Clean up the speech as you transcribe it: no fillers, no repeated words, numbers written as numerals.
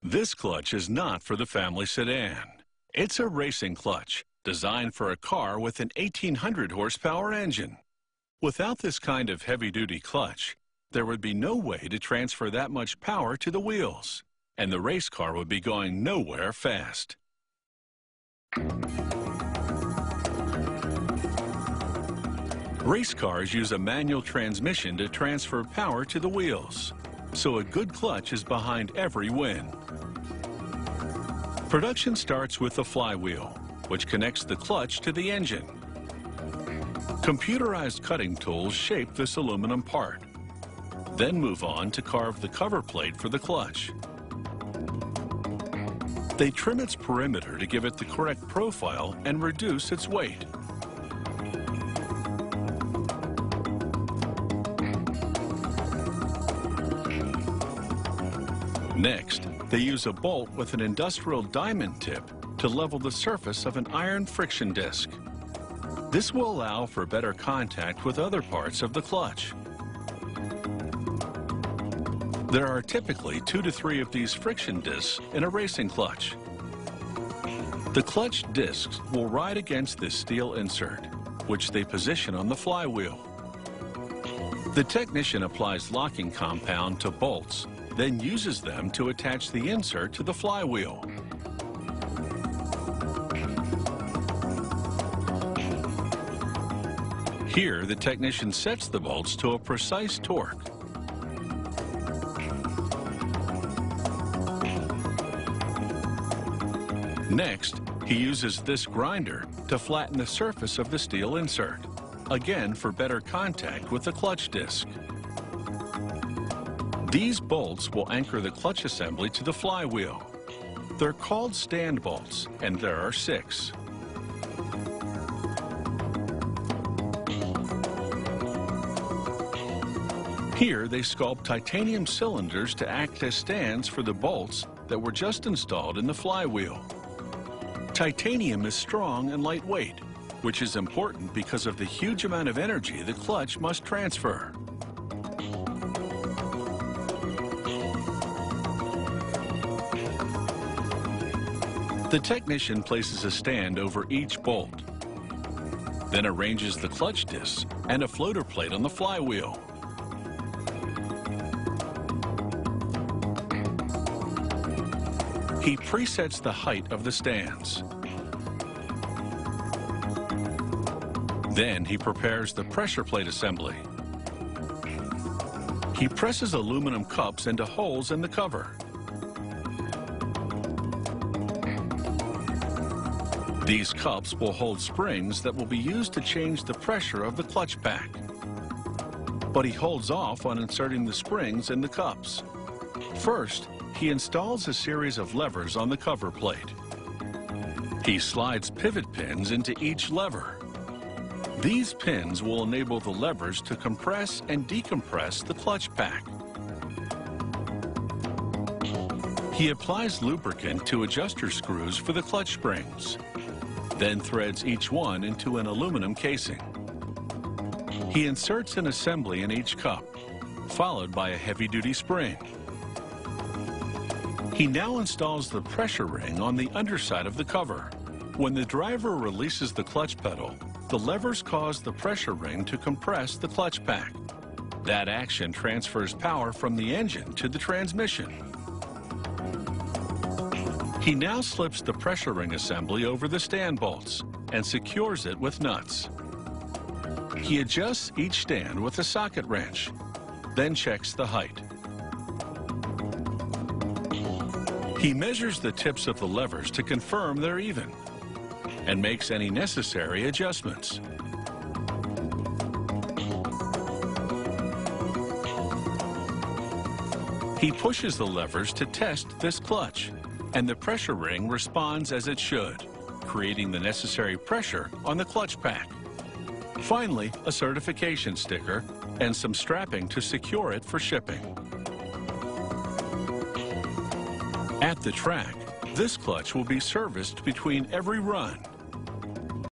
This clutch is not for the family sedan. It's a racing clutch designed for a car with an 1800 horsepower engine. Without this kind of heavy-duty clutch, there would be no way to transfer that much power to the wheels, and the race car would be going nowhere fast. Race cars use a manual transmission to transfer power to the wheels, so a good clutch is behind every win. Production starts with the flywheel, which connects the clutch to the engine. Computerized cutting tools shape this aluminum part, then move on to carve the cover plate for the clutch. They trim its perimeter to give it the correct profile and reduce its weight. Next, they use a bolt with an industrial diamond tip to level the surface of an iron friction disc. This will allow for better contact with other parts of the clutch. There are typically 2 to 3 of these friction discs in a racing clutch. The clutch discs will ride against this steel insert, which they position on the flywheel. The technician applies locking compound to bolts, then uses them to attach the insert to the flywheel. Here, the technician sets the bolts to a precise torque. Next, he uses this grinder to flatten the surface of the steel insert, again for better contact with the clutch disc. These bolts will anchor the clutch assembly to the flywheel. They're called stand bolts, and there are 6. Here, they sculpt titanium cylinders to act as stands for the bolts that were just installed in the flywheel. Titanium is strong and lightweight, which is important because of the huge amount of energy the clutch must transfer. The technician places a stand over each bolt, then arranges the clutch discs and a floater plate on the flywheel. He presets the height of the stands. Then he prepares the pressure plate assembly. He presses aluminum cups into holes in the cover. These cups will hold springs that will be used to change the pressure of the clutch pack. But he holds off on inserting the springs in the cups. First, he installs a series of levers on the cover plate. He slides pivot pins into each lever. These pins will enable the levers to compress and decompress the clutch pack. He applies lubricant to adjuster screws for the clutch springs, then threads each one into an aluminum casing. He inserts an assembly in each cup, followed by a heavy-duty spring. He now installs the pressure ring on the underside of the cover. When the driver releases the clutch pedal, the levers cause the pressure ring to compress the clutch pack. That action transfers power from the engine to the transmission. He now slips the pressure ring assembly over the stand bolts and secures it with nuts. He adjusts each stand with a socket wrench, then checks the height. He measures the tips of the levers to confirm they're even and makes any necessary adjustments. He pushes the levers to test this clutch, and the pressure ring responds as it should, creating the necessary pressure on the clutch pack. Finally, a certification sticker and some strapping to secure it for shipping. At the track, this clutch will be serviced between every run